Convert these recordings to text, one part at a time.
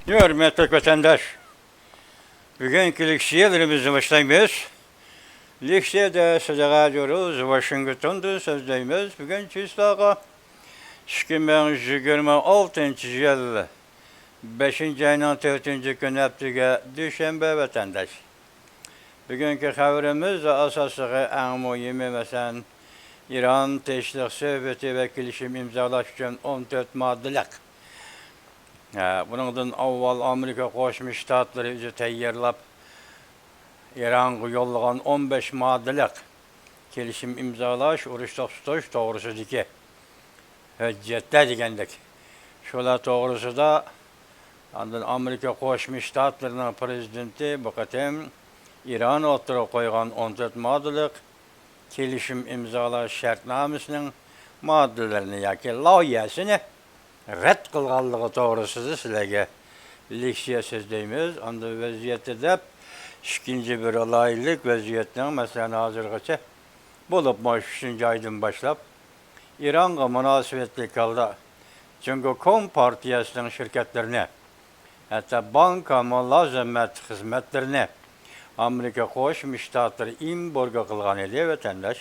Hürmetli vatandaş, bugünkü liksiyelerimizi başlayımız. Liksiyede sıcağa diyoruz, Washington'da sözleyimiz. Bugün çislağa 2026 yıl 5. ayın 4. gün haftıga Düşenbe vatandaş. Bugünkü haberimiz asası en mühimi mesela İran Teşvik Söhbeti ve Kilişim imzalaş için 14 maddelik. Bundan avval Amerika Qo'shma Shtatlari o'zi tayyorlab Ironga yo'llagan 15 maddelik kelishim imzolash, urush to'xtatish to'g'risidagi hujjatlar degandek. Shular to'g'risida Amerika Qo'shma Shtatlarining prezidenti bu qatam Iron o'tirib qo'ygan 14 maddelik kelishim imzolash shartnomasining moddalarini yoki loyihasini rad qilganligi to'g'risida sizlarga leksiya so'zlaymiz. Unda vaziyatda deb ikkinchi bir olaylik vaziyatning masalan hozirgacha bo'lib 3 oydan boshlab Ironga munosabatli holda Jumgokom partiyasining shirkatlarini, hatto banka mulozamat xizmatlarini Amerika Qo'shma Shtatlari embargo qilgan edi vatandosh.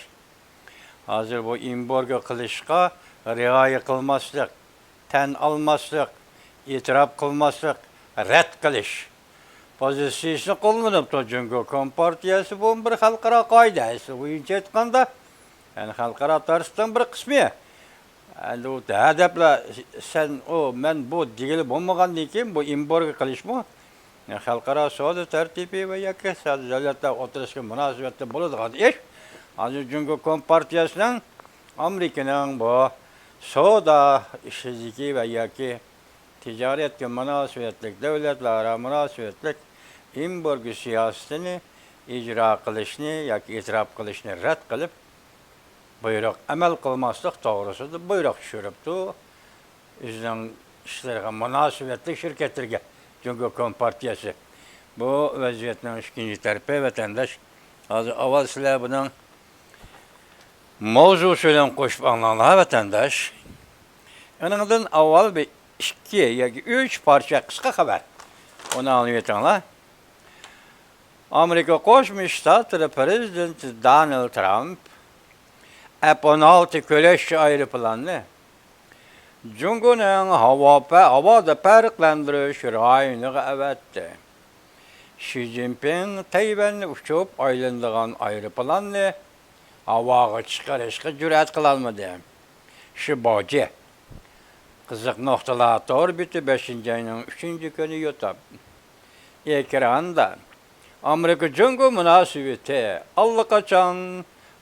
Hozir bu embargo qilishga rioya qilmaslik, tan olmaslik, e'tirof qilmaslik, rad qilish pozitsiyasini qo'llanibdi Jumgokom partiyasi. Bu bir xalqaro qoidasi bo'yicha aytganda, ya'ni xalqaro tartibning bir qismi. Endi u hadaflar sen men bu degili bo'lmagandan keyin bu embargo qilishmi? Xalqaro savdo tartibi va yoki davlatlar o'tirishga munosabatda bo'ladigan ish. Hozir Jumgokom partiyasining Amerikaning bu savdo ishidagi va yoki tijoratga munosabatli davlatlararo munosabatli embargo siyosatini ijro qilishni yoki e'tirof qilishni rad qilib, buyruq amal qilmaslik to'g'risida buyruq tushiribdi o'zining ishlarga munosabatli shirkatlarga Jumgokom partiyasi. Bu vaziyatning ikkinchi tarafi vatandosh. Hozir avval sizlar buning mavzusi bilan qo'shib anglanglar vatandosh. Undan avval bir 2 yoki 3 parcha qisqa xabar. Onu anlayacaklar. Amerika Qo'shma Shtatlari prezidenti Donald Trump F-16 Köleshchi aeroplanini Jungoning havoda farqlantirish rayoniga avatdi. Xi Jinping Tayvanni uchib aylanadigan aeroplanni havoga chiqarishga jur'at qilolmadi. Shu boji qiziq nuqtalar orbiti 5. ayning 3. kuni yo'tab. Ekranda Amerika Jungo munosabati allaqachon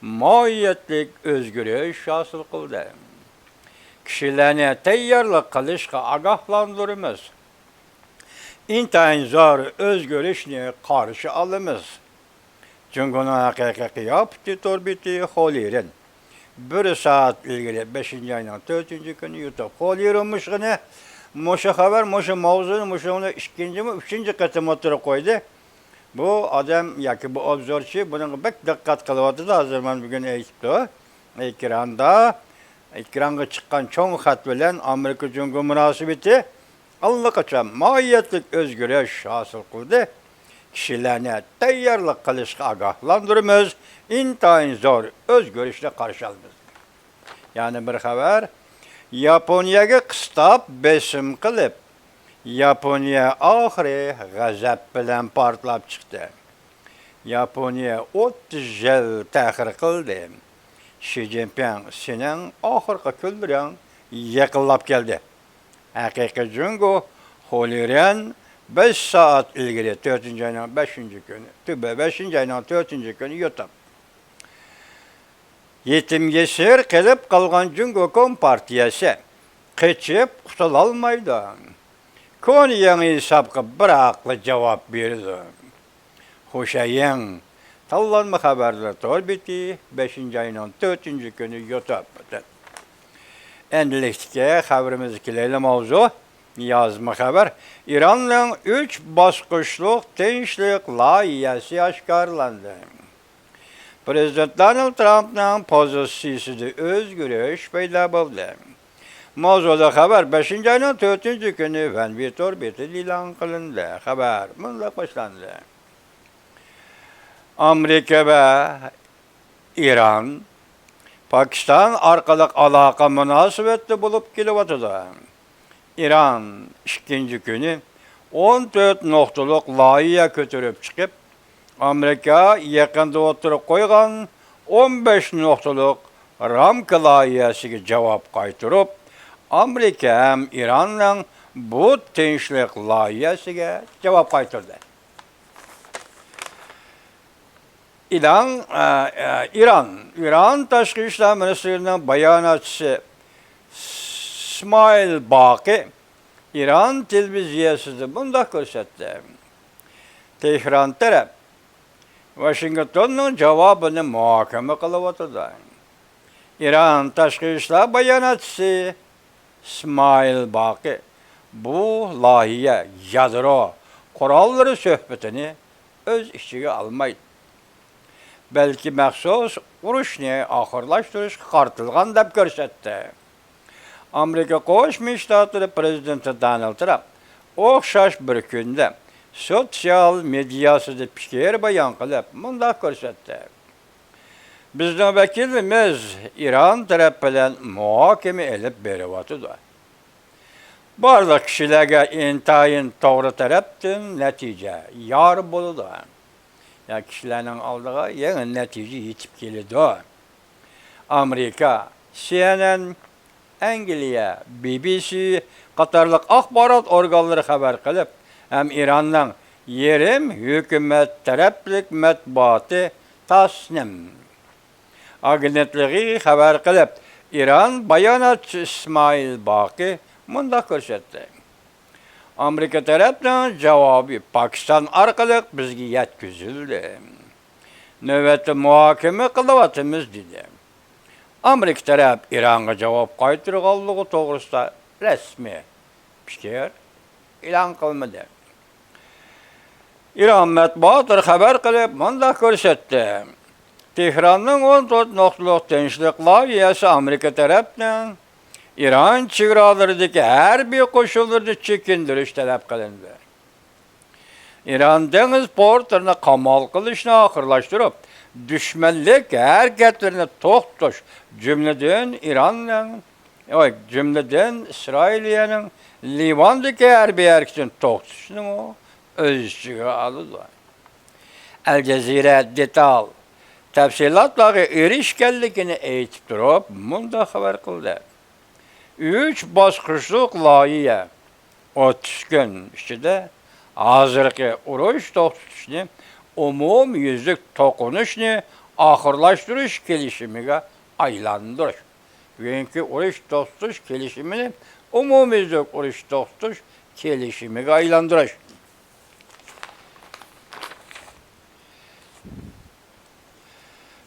mohiyatlik o'zgarish hosil qildi. Kishilarni tayyorlik qilishga ogohlantiramiz. Intayin zo'r o'zgarishni qarshi olamiz. Jungoning haqiqiy qiyofati orbiti Holirin 1 soat ilgari 5. ayning 4. kuni yo'tab. Holirin mushg'ini Moshe xabar, Moshe mavzuni, Moshe'ni 2-3 qatam o'tirib qo'ydi. Bu odam yoki bu obzorchi buning bak diqqat qilyapti. Hozir men bugun aytibdi. Ekranga chiqqan cho'ng xat bilan Amerika Jungo munosabati allaqachon mohiyatlik o'zgarish hosil qildi. Kishilarni tayyorlik qilishga ogohlantiramiz. Intayin zo'r o'zgarishga qarshi olamiz. Ya'ni bir xabar Yaponiyaga qistab besim qilib, Yaponiya oxiri g'azab bilan portlab chiqdi. Yaponiya 30 yil ta'xir qildi. Xi Jinping sening oxirgi kunlaring yaqinlab keldi. Haqiqiy Jungo Holirin 5 soat ilgari 4. ayning 5. kuni, 5. ayning 4. kuni yo'tab. Yetimga sir qilib qolgan Jumgokom partiyasi qechib qutulolmaydi. Konya'nın hesabı bir aqlı cevap berdi. Xo'shayin tanlanma xabarlar to'rbiti 5. ayning 4. kuni yo'tab. Endilikda xabarimiz keladi mavzu yozma xabar. Ironning 3 bosqichli tinchlik loyihasi oshkorlandi. Prezident Donald Trumpning pozitsiyasida o'zgarish paydo bo'ldi. Mavzuda haber 5. ayının 4. günü Van Vitor beti ilan kılındı. Haber bununla başlandı. Amerika ve İran, Pakistan arkalık alaka münasebetli bulup kelivatıda. İran ikinci günü 14 noktalık layıya götürüp çıkıp, Amerika yakında oturup koygan 15 noktalık ramka layihasiga cevap kaytırıp, Amerika hem İran'la bu tinchlik layihasiga cevap kaytırdı. İran Tashqi ishlar ministrining bayonotchisi İsmail Baqi İran televiziyasida bunday ko'rsatdi. Tehron taraf Washingtonning javobini muhokama qilyotdi. İran Tashqi ishlar bayonotchisi İsmail Baqi bu loyiha yadro qurollari suhbatini o'z ichiga olmaydi. Belki məxsus urushni oxirlashtirishga qartilgan deb ko'rsatdi. Amerika Qo'shma Shtatlari prezidenti Donald Trump o'xshash bir kunda sotsial mediasida fikr bayon qilib, bunday ko'rsatdi. Bizning vakilimiz İran taraf bilan muhokama elib beryapti. Barliq kishilarga intayin to'g'ri tarafdan natija yor bo'ladi. Ya kişilerin aldığı yeni netice yetip geldi. Amerika, CNN, Angliya, BBC qatarlıq axbarat organları haber kılıp, hem İran'dan yerim hükümet taraflik matbuatı Tasnim agentliği haber kılıp, İran bayanatçı İsmail Baqi bunda ko'rsatdi. Amerika tarafından cevabı Pakistan arkalık bizge yetkizildi. Növbetli muhakeme kılıvatımız dedi. Amerika taraf İran'a cevap kaytırganlığı doğrusunda resmi fikir ilan kılmadı. İran matbuatı haber kılıp bunday ko'rsatdi. Tehran'ın 14 noktalık tinchlik layihasi Amerika tarafından İran çevrelerindeki her bir koşullarda çekindiriş talep kılındı. İran deniz portlarını kamal kılışını ahırlaştırıp, düşmanlık hareketlerini to'xtatish, cümleden İsrail'in Livan'daki harbiy hareketini to'xtatishni o'z ichiga oldi. Al Jazeera detal tafsilotlarga erishganligini aytib turib, bunday xabar qildi. 3 bosqichlik loyiha 30 gün ichida hozirgi urush to'xtatishni, umumyuzlik to'qinishni oxirlashtirish kelishimiga aylantirish. Bugungi urush to'xtatish kelishimini umumyuzlik urush to'xtatish kelishimiga aylantirish.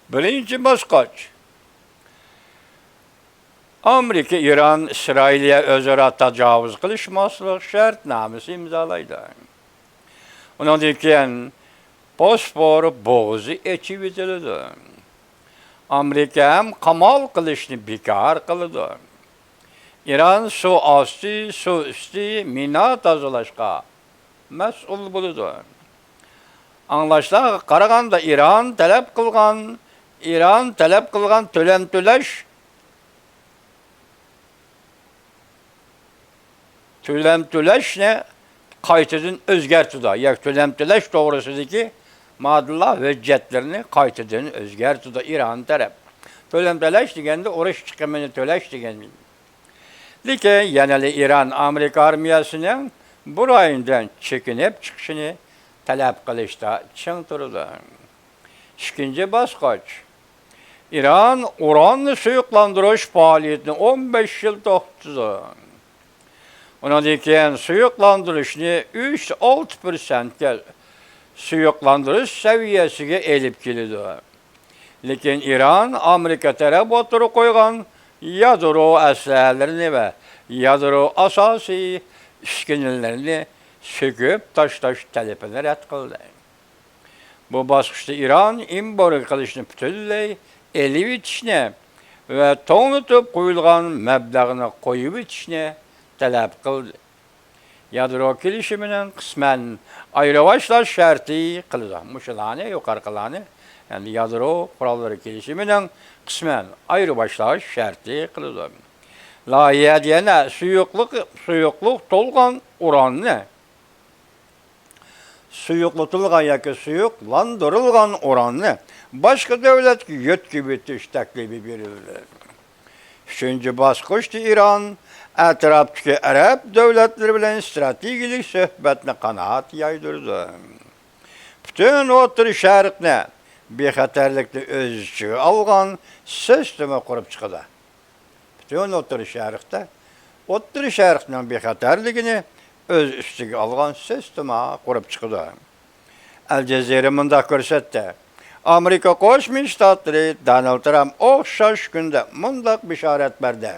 Birinchi bosqich. Amerika, İran, İsrail'e özara tecavüz kılışmaslık şartnamesi imzalaydı. Ondan keyin Bosfor boğuzu echivitildi. Amerika hem kamal kılışını bekar kıldı. İran su astı, su üstü mina tozalashga mas'ul bo'ldi. Anlaştığa qaraganda İran talep kılgan төлem to'lash ne qaytadan o'zgartirdi. Yak төлem to'lash to'g'risidagi ma'lumotlar hujjatlarini qaytadan o'zgartirdi İran taraf. Төлem to'lash deganda urush chiqimini to'lash degani. Lekin yana İran Amerika armiyasining bu rayondan chekinib chiqishini talab qilishda ching turdi. İkinci bosqich. İran uranni suyuqlantirish faoliyatini 15 yil to'xtatdi. Ondan keyin suyuqlantirishni 3-6% suyuqlantirish saviyasiga elib keldi. Lekin İran Amerika taraf o'tirib qo'ygan yadro aslahalarini va yadro asosiy uskunalarni söküp tashlash talabini rad qildi. Bu bosqichda İran import qilishni butunlay elib o'tishni ve to'nitib qo'yilgan mablag'ni qo'yib etishni talab qildi. Yadro kelishimining qisman ayrıvaşlash sharti qildi. Mushularni yuqorqilarni, ya'ni yadro qurollari kelishimining qisman ayrıvaşlash sharti qildi. Loyihada yana suyuqlik to'lgan uranni suyuqlatilgan yoki suyuqlantirilgan uranni boshqa davlatga yetkazib etish taklifi berildi. 3-chi bosqichda Iron atrofdagi arab davlatlari bilan strategik suhbatni qanot yaydirdi. Butun O'rta Sharqni bexatarlikni o'z ichiga olgan sistema qurib chiqdi. Butun O'rta Sharqning bexatarligini o'z ustiga olgan sistema qurib chiqdi. Al Jazeera munda ko'rsatdi. Amerika Qo'shma Shtatlari Donald Trump o'xshash kunda mundaq bishorat berdi.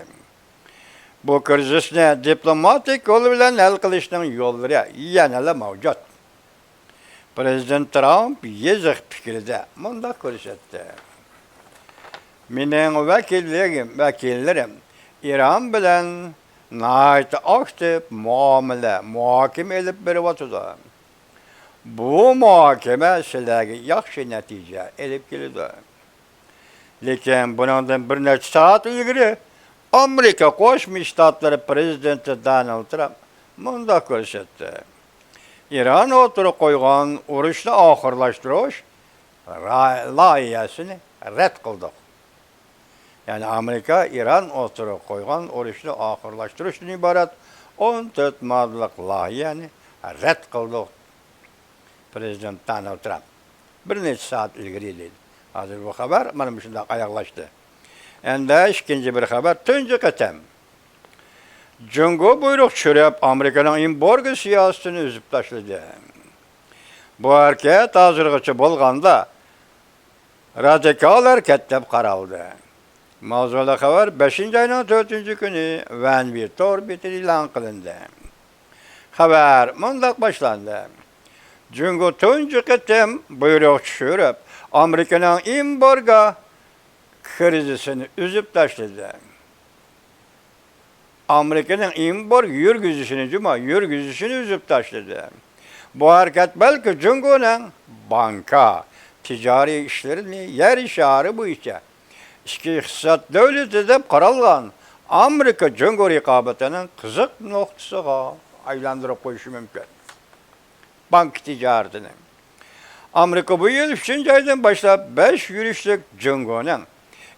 Bu krizisni diplomatik yo'l bilan hal qilishning yo'llari yana mavjud. Prezident Trump yeziq fikrida mundaq ko'rsatdi. Mening vakillarim Iran bilan nəhayət aktiv muhakimə elib beriyotidi. Bu muhakimə sizlarga yaxshi natija elib keldi. Lekin bundan bir necha soat ilgari Amerika Qo'shma Shtatlari prezidenti Donald Trump mundaq ko'rsatdi. Iran o'tirib qo'ygan urushni oxirlashtirish loyihasini rad qildi. Yani Amerika, İran o'tirib qo'ygan urushni oxirlashtirishdan iborat 14 moddalik loyihani rad qildi Prezident Donald Trump. Bir necha soat ilgari dedi. Hozir bu xabar mana shunday oyoqlashdi. Endi ikkinchi bir xabar tunji qatam. Jungo buyruq tushirib Amerikaning embargo siyosatini uzib tashladi. Bu harakat hozirgacha bo'lganda radikal harakat deb qaraldi. Mavzuli xabar 5-oyning 4-kuni Vanvir betida e'lon qilindi. Xabar mundaq boshlandi. Jungo tunji qatam buyruq tushirib Amerikaning embargo krizisini uzib tashladi. Amerikaning embargo yurgizishini uzib tashladi. Bu harakat balki Jungoning banka, tijoriy ishlarini yer shari bo'yicha ichki iqtisod davlati deb qaralgan Amerika Jungo raqobatining qiziq nuqtasiga aylantirib qo'yishi mumkin. Bank tijoratini. Amerika bu yil 3-oydan boshlab 5 yurishlik Jungoning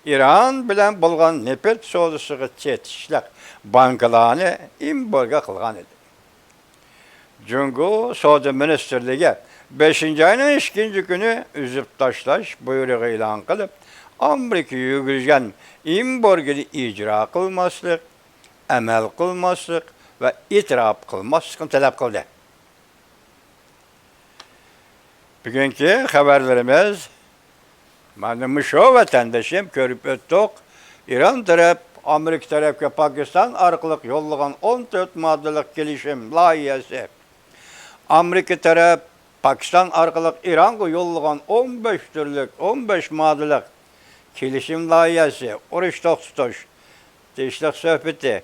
Iran bilan bo'lgan neft savdosiga chetishliq bankalarni embargo qilgan edi. Jungo savdo ministrligi 5-oyning 2-kuni uzib tashlash buyrug'i e'lon qilib, Amerika yurgizgan embargoni ijro qilmaslik, amal qilmaslik va e'tirof qilmaslikni talab qildi. Bugungi xabarlarimiz mana shu vatandoshim ko'rib o'tdik. Iran taraf Amerika tarafga Pokiston orqali yo'llagan 14 moddalik kelishim loyihasi. Amerika taraf Pokiston orqali Ironga yo'llagan 15 moddalik kelishim loyihasi, urush to'xtatish, tinchlik suhbati.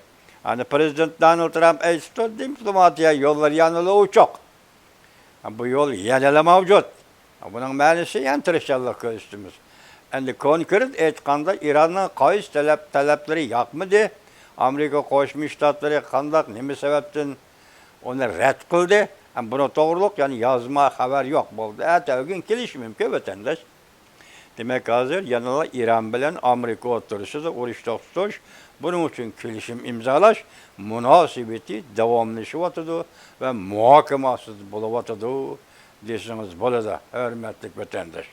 Hani Prezident Donald Trump aytdi, diplomatiya yo'llari yanada uchoq. Bu yo'l yanada mavjud. Buning ma'nosi ham tirishchilik ko'rsatamiz. Endi konkret aytganda Iranning qaysi talablari yoqmadi? Amerika Qo'shma Shtatlari qanday nima sababdan uni rad qildi? Buni to'g'riliq, ya'ni yozma xabar yo'q bo'ldi. Bugun kelish mumkin vatandosh. Demak, hozir yana Iran bilan Amerika o'rtasida urush to'xtatish, buning uchun kelishim imzolash munosabati davomlashyotidi va muhokamasiz bo'layotidi desangiz bo'ladi, hurmatli vatandosh.